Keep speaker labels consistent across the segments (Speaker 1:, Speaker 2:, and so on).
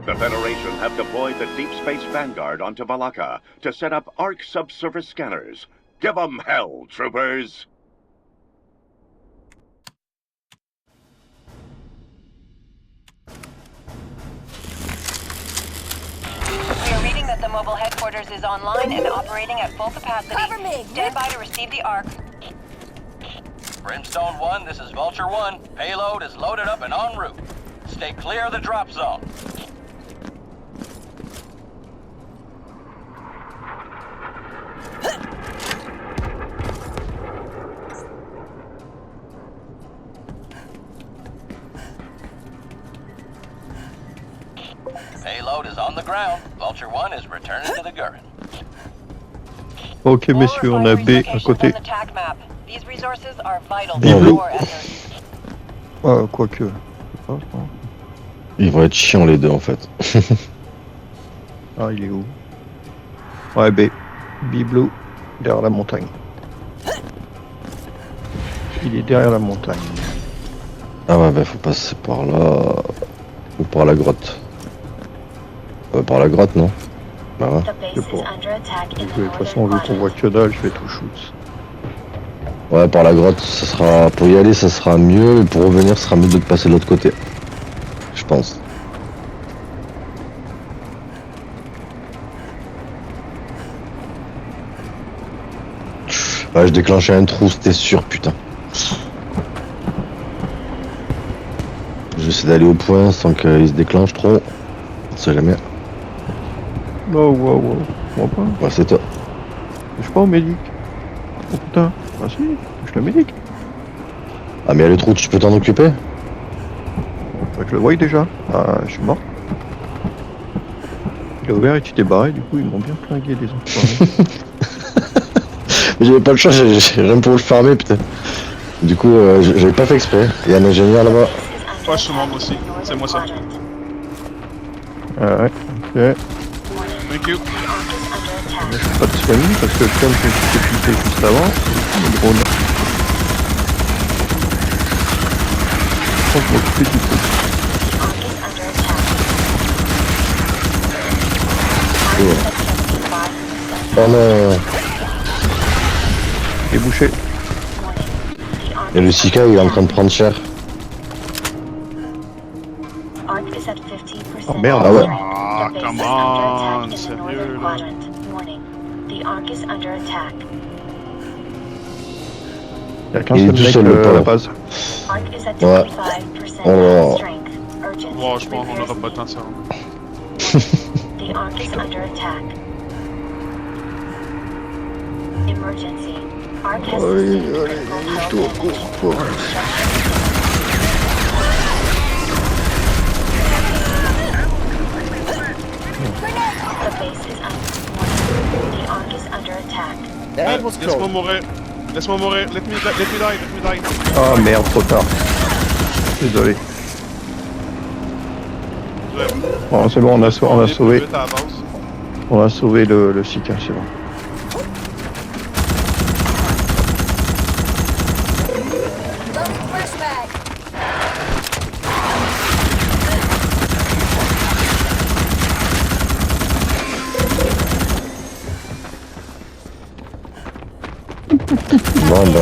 Speaker 1: The Federation have deployed the Deep Space Vanguard onto Valaka to set up Arc subsurface scanners. Give 'em hell, troopers!
Speaker 2: We are reading that the mobile headquarters is online and operating at full capacity.
Speaker 3: Cover me!
Speaker 2: Stand by to receive the Arc.
Speaker 4: Brimstone 1, this is Vulture 1. Payload is loaded up and en route. Stay clear of the drop zone. Payload is on the ground. Vulture 1 is returning to the Gurren.
Speaker 5: Ok messieurs, on a B à côté.
Speaker 2: These resources are vital
Speaker 5: Bien.
Speaker 2: to our efforts.
Speaker 5: Quoique.
Speaker 6: Ils vont être chiants les deux en fait.
Speaker 5: Ah, il est où? Ouais, B. B blue, derrière la montagne. Il est derrière la montagne.
Speaker 6: Ah ouais, bah faut passer par là. Ou par la grotte. Par la grotte, non? Bah ouais.
Speaker 5: C'est pour. De toute façon, vu qu'on voit que dalle, je vais tout shoot.
Speaker 6: Ouais, par la grotte, ça sera. Pour y aller, ça sera mieux. Et pour revenir, ça sera mieux de passer de l'autre côté. Je pense. Ouais, je déclenchais un trou, c'était sûr, putain. J'essaie d'aller au point sans qu'il se déclenche trop. On sait jamais.
Speaker 5: Oh, wow. Moi pas.
Speaker 6: Ouais, c'est toi.
Speaker 5: Je suis pas au médic. Oh putain. Ah si, je suis le médic.
Speaker 6: Ah, mais il y a le trou, tu peux t'en occuper?
Speaker 5: Bah, je le voyais déjà. Ah, je suis mort. Il a ouvert et tu t'es barré, du coup ils m'ont bien flingué les enfoirés.
Speaker 6: J'avais pas le choix, j'ai rien pour le farmer, putain. Du coup, j'avais pas fait exprès. Il y a un ingénieur là-bas.
Speaker 7: Ouais, je suis mort moi aussi. C'est moi ça.
Speaker 5: Ah ouais, ok.
Speaker 7: Thank you.
Speaker 5: Je suis pas disponible parce que comme je me suis fait juste avant, le drone. Je vais m'occuper du coup.
Speaker 6: Oh non.
Speaker 5: Il est bouché.
Speaker 6: Et le Sika, il est en train de prendre cher.
Speaker 5: Oh merde.
Speaker 6: Ah ouais.
Speaker 7: Ah, come on, sérieux là.
Speaker 5: Il y a qu'un
Speaker 6: Il est
Speaker 5: seul
Speaker 6: tout
Speaker 5: mec
Speaker 6: seul, le
Speaker 5: à
Speaker 6: pauvre.
Speaker 5: la base.
Speaker 6: Ouais. Oh.
Speaker 7: Wow, je pense qu'on aura pas le temps de ça. Laisse-moi mourir. Laisse-moi mourir. Let me die.
Speaker 5: Ah merde, trop tard. Désolé.
Speaker 7: Ouais.
Speaker 5: Bon, c'est bon, on a sauvé.
Speaker 7: Vite à la base.
Speaker 5: On a sauvé le Sika, c'est bon.
Speaker 3: Loading fresh mag.
Speaker 6: Bon, bah.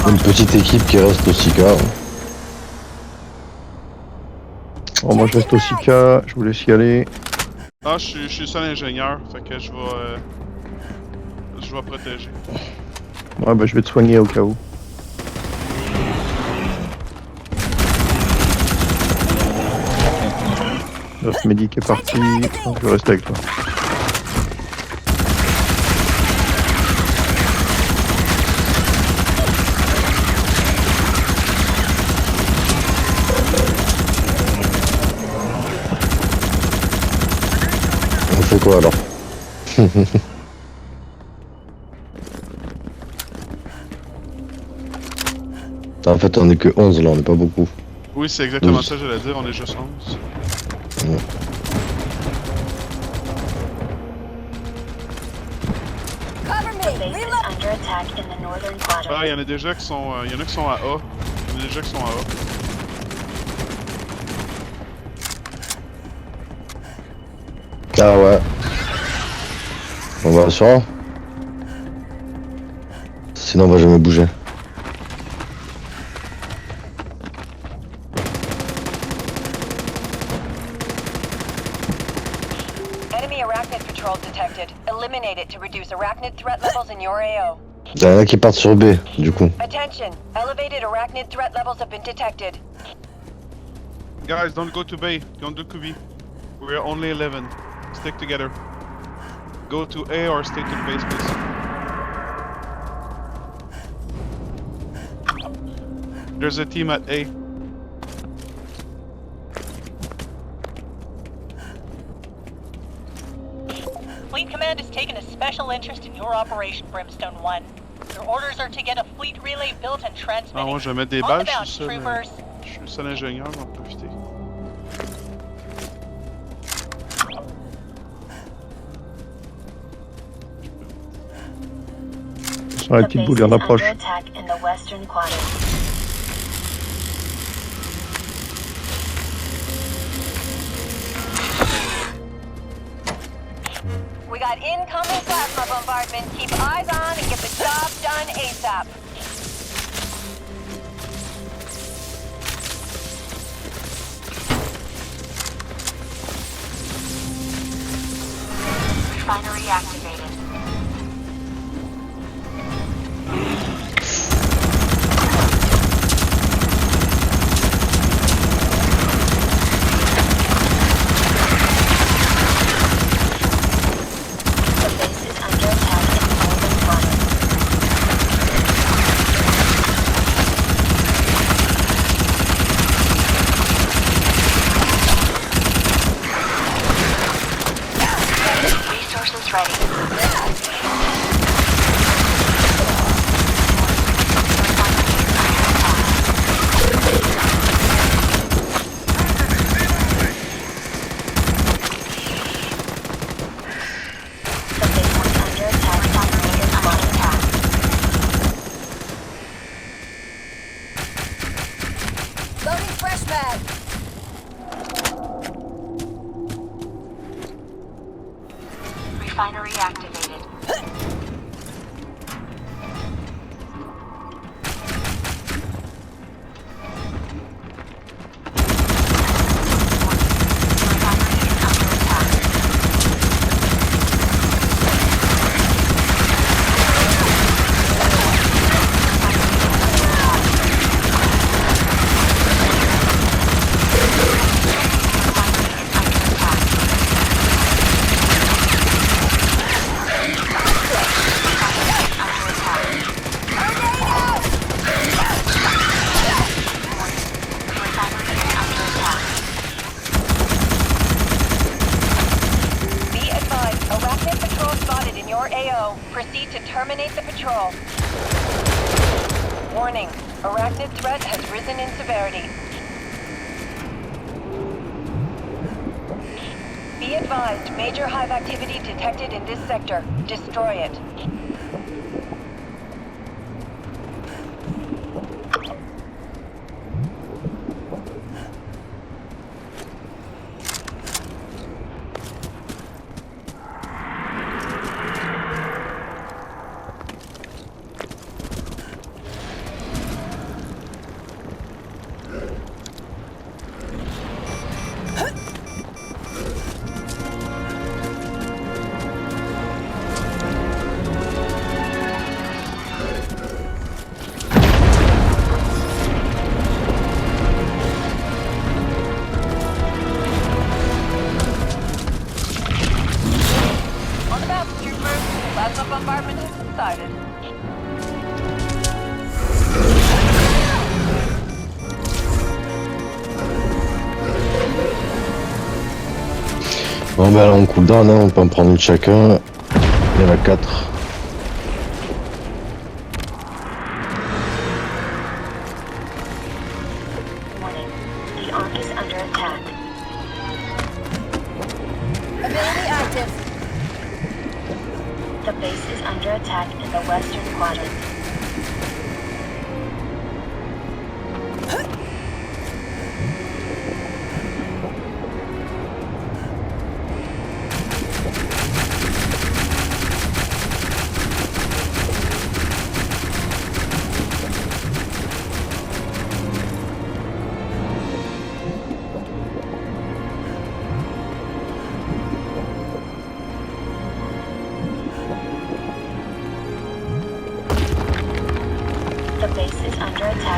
Speaker 6: Une petite équipe qui reste au Sika.
Speaker 5: Bon, moi je reste au Sika, je vous laisse y aller.
Speaker 7: Ah, je suis le seul ingénieur, fait que je vais protéger.
Speaker 5: Ouais, bah je vais te soigner au cas où. Notre médic est parti, donc je reste avec toi.
Speaker 6: On fait quoi alors? En fait, on est que 11 là, on est pas beaucoup.
Speaker 7: Oui, c'est exactement
Speaker 6: 12.
Speaker 7: ça, j'allais dire, on est juste 11.
Speaker 6: Ouais.
Speaker 3: Cover me. Reload.
Speaker 7: Ah, il y en a déjà qui sont, il y en a qui sont à A. Il y en a déjà qui sont à A.
Speaker 6: Ah ouais. On va assurer. Sinon on va jamais bouger.
Speaker 2: Enemy arachnid patrol detected. Eliminate it to reduce arachnid threat levels in your AO.
Speaker 6: Il y en a qui partent sur B, du coup.
Speaker 2: Attention, elevated arachnid threat levels have been detected.
Speaker 7: Guys, don't go to B. Don't do B. We're only 11. Stick together. Go to A or stay to the base, please. There's a team at A.
Speaker 8: Fleet Command has taken a special interest in your operation, Brimstone 1. Your orders are to get a fleet relay built and transmitted.
Speaker 7: Ah, moi je vais mettre des
Speaker 8: On
Speaker 7: balles,
Speaker 8: the bounce,
Speaker 7: je suis
Speaker 8: troopers.
Speaker 7: le seul ingénieur, on va en profiter.
Speaker 5: Sur la petite boule, il en approche.
Speaker 2: We got incoming plasma bombardment. Keep eyes on and get the job done ASAP.
Speaker 9: Refinery activated.
Speaker 3: Loading fresh mag.
Speaker 9: Refinery activated.
Speaker 2: Proceed to terminate the patrol. Warning, arachnid threat has risen in severity. Be advised, major hive activity detected in this sector. Destroy it. Bombardment has subsided.
Speaker 6: Bon bah là on cooldown, hein, on peut en prendre une chacun. Il y en a 4.
Speaker 9: The Ark is under attack.
Speaker 3: Ability active.
Speaker 9: The base is under attack in the western quadrant.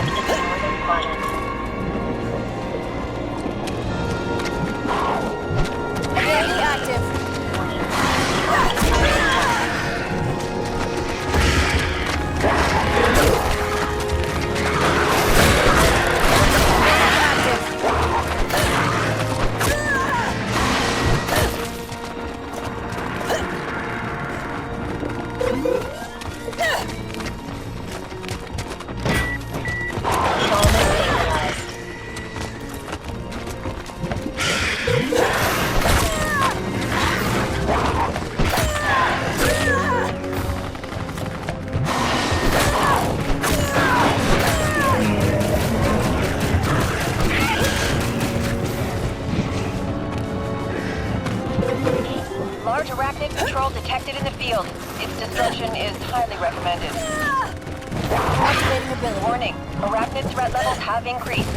Speaker 9: attack in the northern quadrant.
Speaker 3: Ability active.
Speaker 9: Warning. The Ark is under attack.
Speaker 2: Large arachnid patrol detected in the field. Its destruction is highly recommended.
Speaker 3: Activating ability.
Speaker 2: Warning, arachnid threat levels have increased.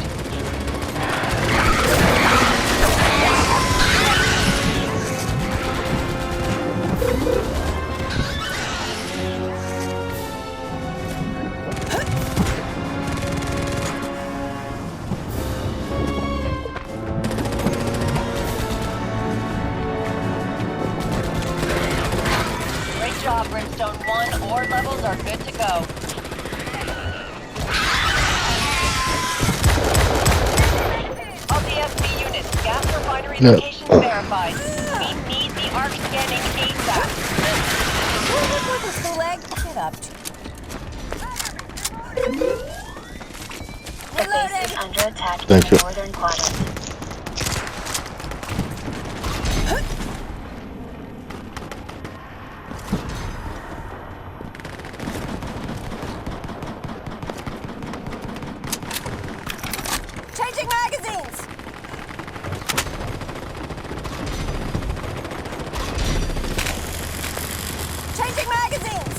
Speaker 2: Great job, Brimstone 1. Ore levels are good to go. All DSP units, gas refinery
Speaker 6: No.
Speaker 2: locations verified. We need the arc scanning ASAP.
Speaker 3: Leg, get up.
Speaker 9: The base is under attack in
Speaker 6: Thank
Speaker 9: the
Speaker 6: you.
Speaker 9: northern quadrant.
Speaker 3: Changing magazines. Changing magazines.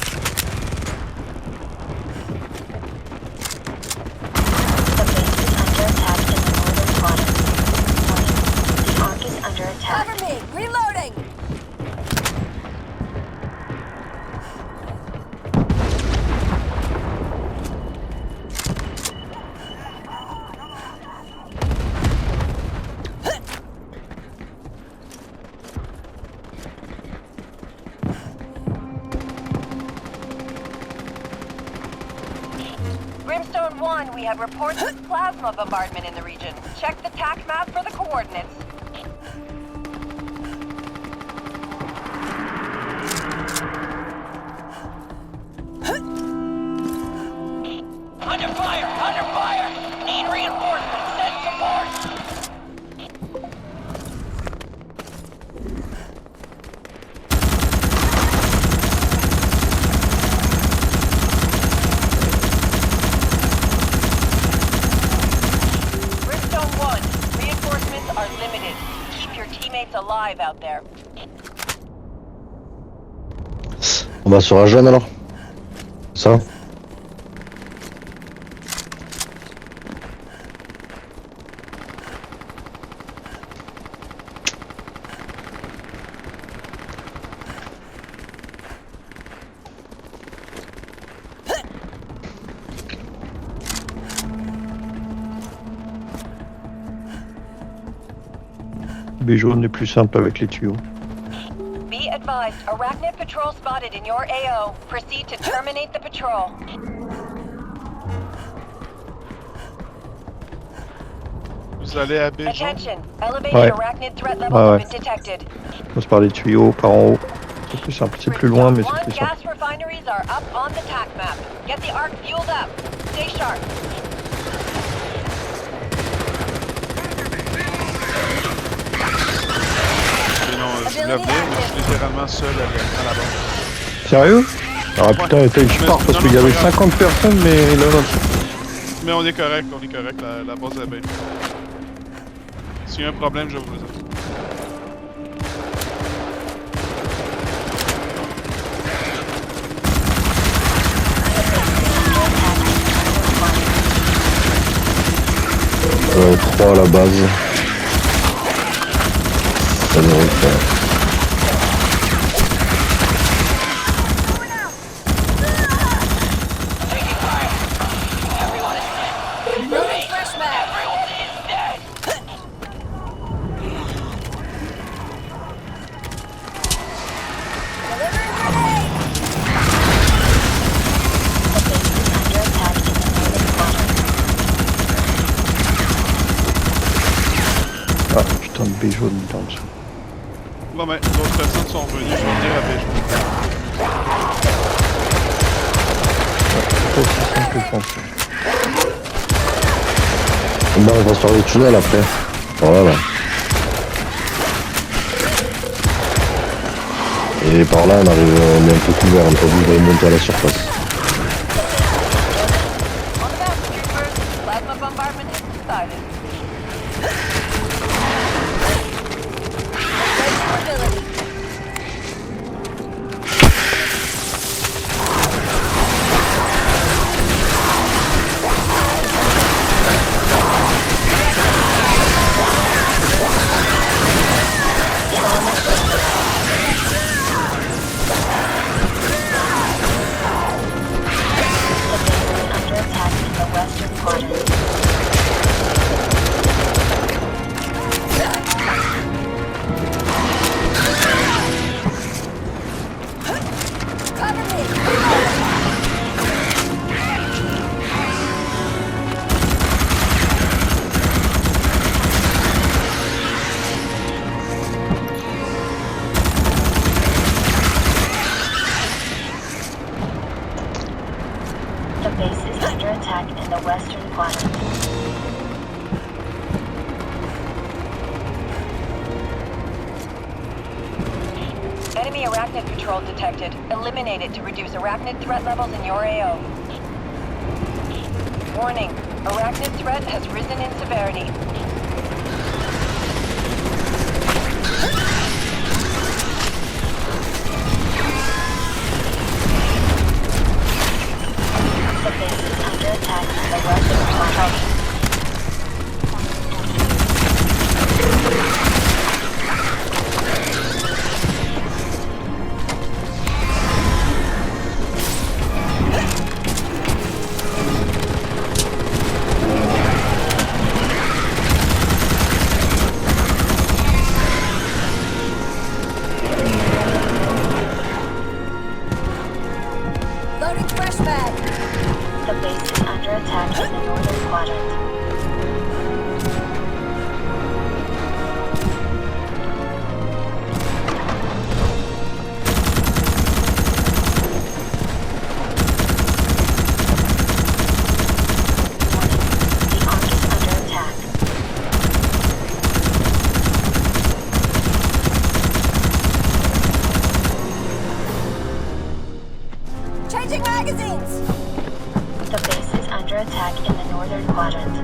Speaker 9: The base is under attack in the northern quadrant. Warning. The Ark is under attack.
Speaker 3: Cover me. Reloading.
Speaker 2: Brimstone 1, we have reports of plasma bombardment in the region. Check the TAC map for the coordinates.
Speaker 4: Under fire! Under fire! Need reinforcements! Send support!
Speaker 2: Brimstone 1, reinforcements are limited. Keep your teammates alive out there.
Speaker 6: On va sur la jaune alors. Ça.
Speaker 5: B jaune est plus simple avec les tuyaux.
Speaker 2: Be advised, arachnid patrol spotted in your AO. Proceed to terminate the patrol.
Speaker 7: Vous allez à B jaune.
Speaker 2: Attention, elevated
Speaker 5: Ouais.
Speaker 2: arachnid threat levels
Speaker 5: Ouais,
Speaker 2: have
Speaker 5: ouais.
Speaker 2: been detected.
Speaker 5: On passe par les tuyaux, par en haut. C'est plus simple. C'est plus loin, mais c'est plus simple.
Speaker 2: Gas refineries are up on the TAC map. Get the arc fueled up. Stay sharp.
Speaker 7: Sinon, je voulais venir, mais je suis littéralement seul à la base.
Speaker 5: Sérieux? Ah putain, je pars parce qu'il y avait 50 personnes, mais là,
Speaker 7: Mais on est correct, la base est bien. S'il y a un problème, je vais vous le dire.
Speaker 6: Ouais, 3 à la base. Ça devrait le faire.
Speaker 4: Taking fire! Everyone,
Speaker 5: jaune en dessous.
Speaker 7: Ouais, mais d'autres personnes sont revenues, je vais venir à baie jaune.
Speaker 5: C'est pas aussi simple que je pensais.
Speaker 6: Bah, on va se faire le tunnel après. Voilà, là. Et par là, on arrive, on est un peu couvert, on est pas obligé de monter à la surface.
Speaker 2: On the map, troopers. Plasma bombardment is decided.
Speaker 3: Ready for ability.
Speaker 9: Under attack in the western quadrant.
Speaker 3: Cover me. Reloading.
Speaker 9: The base is under attack in the western quadrant.
Speaker 2: Enemy arachnid patrol detected. Eliminate it to reduce arachnid threat levels in your AO. Warning. Arachnid threat has risen in severity.
Speaker 9: The base is under attack in the western quadrant.
Speaker 3: Loading fresh mag.
Speaker 9: The base is under attack in the northern quadrant. The Ark is under attack.
Speaker 3: Changing magazines.
Speaker 9: The base is under attack in the northern quadrant.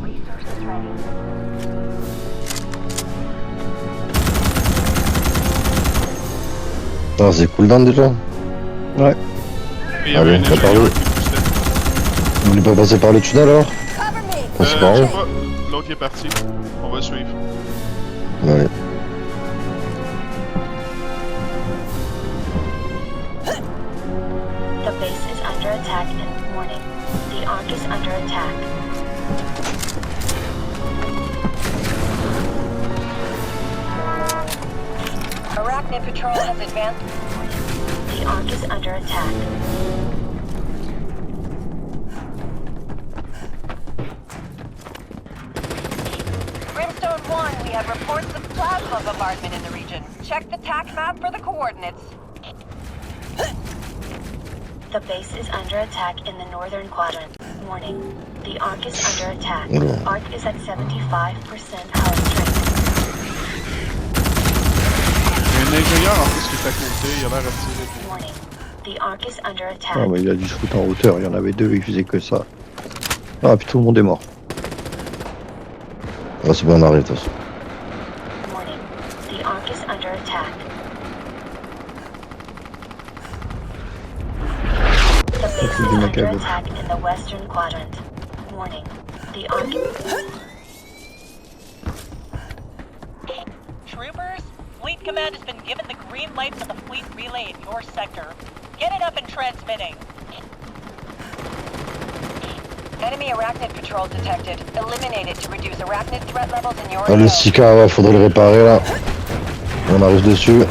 Speaker 9: Resources ready.
Speaker 6: Ah, c'est cooldown déjà.
Speaker 5: Ouais.
Speaker 7: Et il y avait
Speaker 6: Allez,
Speaker 7: un
Speaker 6: on va
Speaker 7: ingénieur
Speaker 6: parler.
Speaker 7: qui boostait.
Speaker 6: Vous voulez pas passer par le tunnel alors?
Speaker 3: Cover me.
Speaker 6: On se par
Speaker 7: Je
Speaker 6: où?
Speaker 7: sais pas, l'autre est parti. On va suivre.
Speaker 6: Ouais.
Speaker 9: The base is under attack in warning. The Ark is under attack.
Speaker 2: Arachnid patrol has advanced.
Speaker 9: The Ark is under attack.
Speaker 2: Brimstone 1, we have reports of plasma bombardment in the region. Check the TAC map for the coordinates.
Speaker 9: The base is under attack in the northern quadrant. Warning. The Ark is under attack.
Speaker 6: Oula.
Speaker 9: Ark is at 75% hull strength.
Speaker 7: Il y a un ingénieur en plus qui est à côté, il a l'air attiré.
Speaker 9: Warning. The Ark is under attack.
Speaker 5: Ah, bah, il a dû se foutre en hauteur. Il y en avait deux, il faisait que ça. Ah, puis tout le monde est mort.
Speaker 6: Ah, c'est bon, on arrive de toute façon.
Speaker 9: Warning. The Ark is under attack. The base is
Speaker 5: du mec à
Speaker 9: under
Speaker 5: gauche.
Speaker 9: attack in the western quadrant. Warning. The Ark.
Speaker 8: Troopers, Fleet Command has been given the green light for the fleet relay in your sector. Get it up and transmitting.
Speaker 2: Enemy arachnid patrol detected. Eliminate it to reduce arachnid threat levels in your
Speaker 6: Ah, le
Speaker 2: AO.
Speaker 6: Sika, ouais, faudrait le réparer là. On arrive dessus.
Speaker 9: The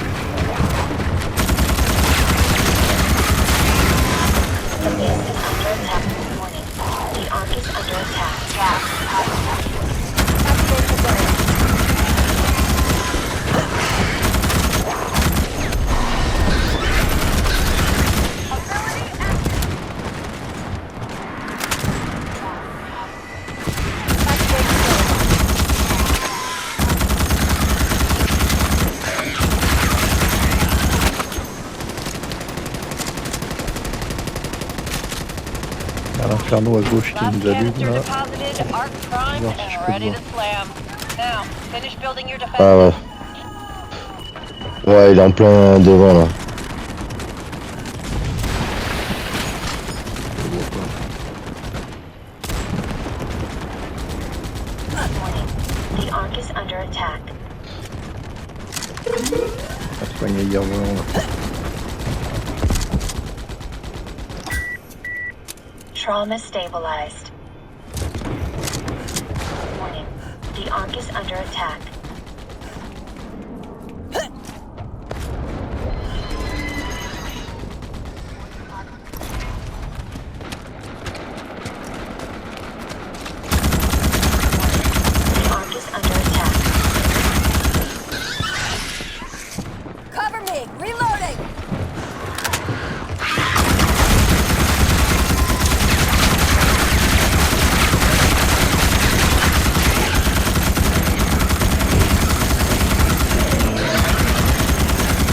Speaker 9: base is under attack this morning. The Ark is under attack.
Speaker 5: panneau à gauche qui
Speaker 2: Last
Speaker 5: nous allume
Speaker 2: canister
Speaker 5: là.
Speaker 2: deposited, arc primed,
Speaker 5: Voir si je
Speaker 2: and
Speaker 5: peux
Speaker 2: ready
Speaker 5: le
Speaker 2: to slam. Now, finish building your defenses.
Speaker 6: Ah ouais. Ouais, il est en plein devant là.
Speaker 9: Warning. The Ark is under attack.
Speaker 5: À soigner hier volant là.
Speaker 9: Trauma stabilized. Warning. The Ark is under attack. The Ark is under attack.
Speaker 3: Cover me! Reloading!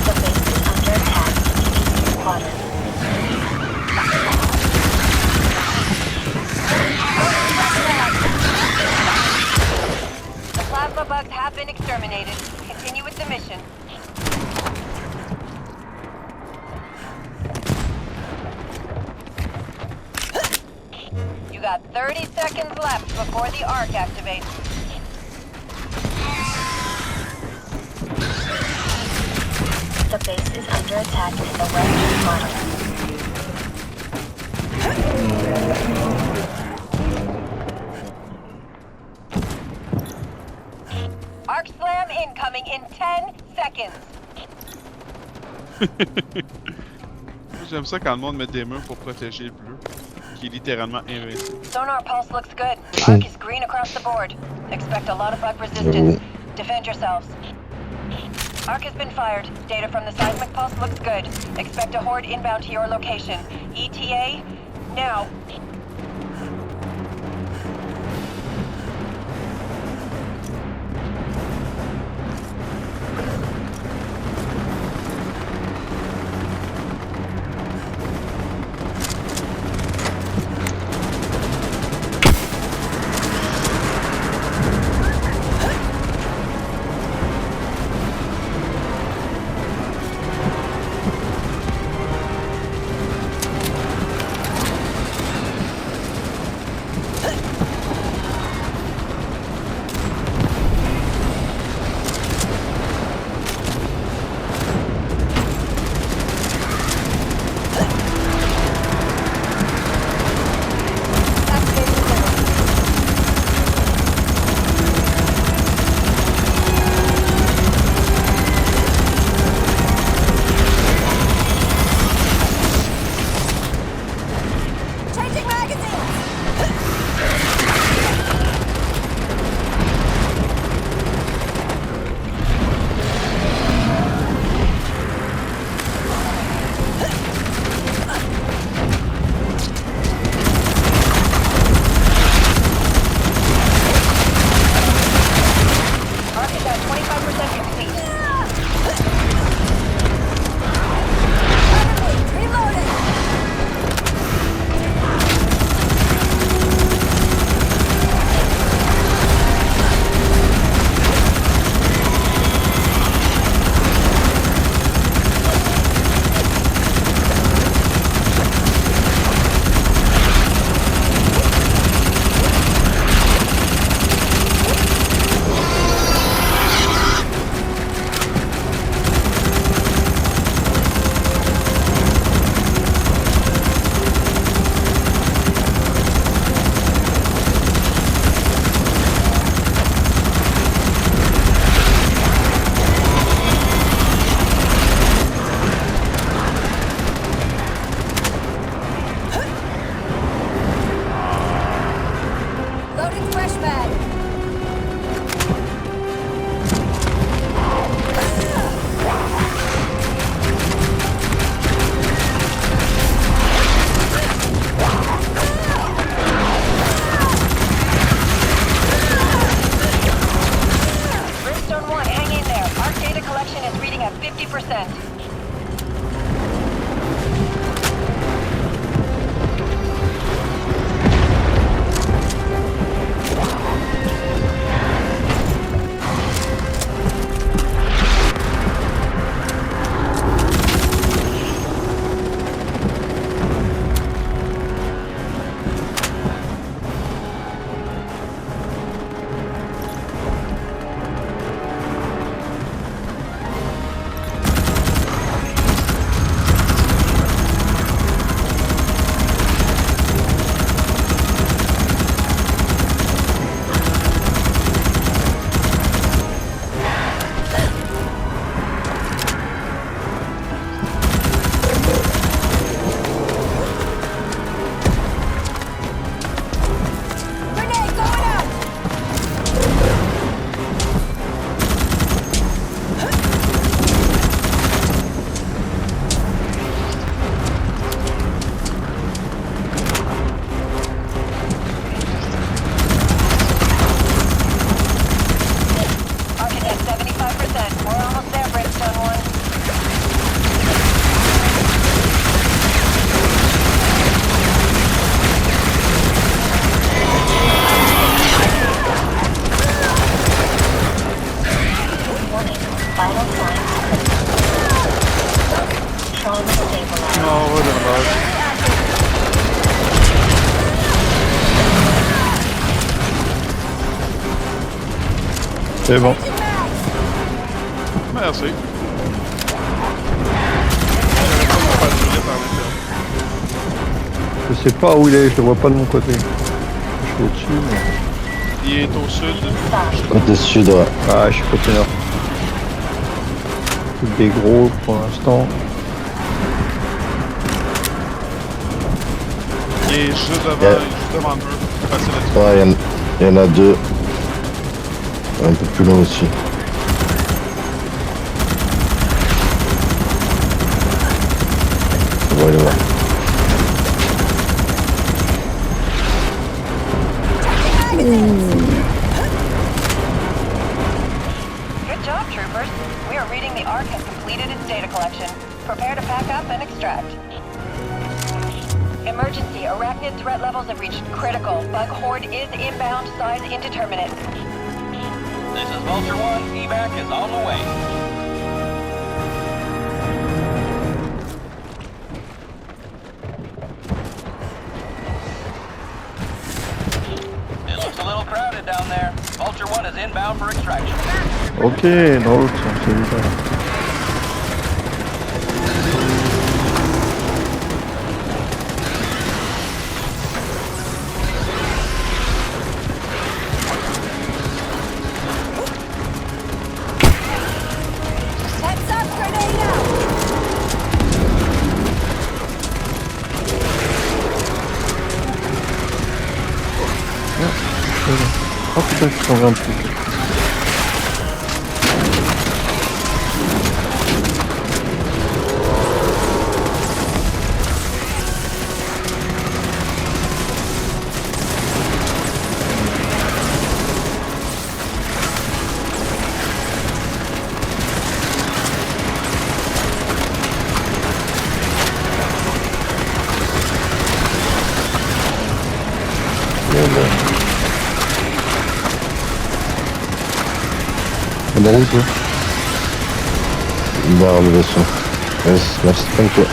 Speaker 9: The base is under attack in the eastern quadrant.
Speaker 2: The plasma bugs have been exterminated. Continue with the mission. You got 30 seconds left before the arc activates.
Speaker 9: The base is under attack in the western quadrant.
Speaker 2: Arc slam incoming in 10 seconds.
Speaker 7: J'aime ça quand le monde met des murs pour protéger le bleu, qui est littéralement invincible.
Speaker 2: Sonar pulse looks good. Arc is green across the board. Expect a lot of bug resistance. Defend yourselves. Arc has been fired. Data from the seismic pulse looks good. Expect a horde inbound to your location. ETA, now.
Speaker 3: Changing magazines!
Speaker 2: Arc is at 25% complete.
Speaker 3: Cover me! Reloading! Loading fresh mag.
Speaker 2: Brimstone 1, hang in there. Arc data collection is reading at 50%.
Speaker 7: Oh, whatever.
Speaker 5: C'est bon.
Speaker 7: Merci.
Speaker 5: Je sais pas où il est, je le vois pas de mon côté. Je suis au-dessus, mais...
Speaker 7: Il est au sud.
Speaker 6: Côté sud, ouais.
Speaker 5: Ah, je suis côté nord. Des gros pour l'instant.
Speaker 7: Il est juste devant,
Speaker 6: Yeah.
Speaker 7: juste devant nous. Facile à dire.
Speaker 6: Ouais, il y en a deux. Un peu plus loin aussi. On va aller voir.
Speaker 2: Good job, troopers. We are reading the Ark has completed its data collection. Prepare to pack up and extract. Emergency. Arachnid threat levels have reached critical. Bug horde is inbound. Size indeterminate.
Speaker 4: This is Vulture 1. Evac is on the way. It looks a little crowded down there. Vulture 1 is inbound for extraction.
Speaker 5: Ok, dans l'autre sens, évidemment.
Speaker 3: Heads up, grenade out!
Speaker 5: Oh putain, je suis tombé un petit peu.
Speaker 6: On est où toi? Vers le vaisseau. Yes, merci, thank you.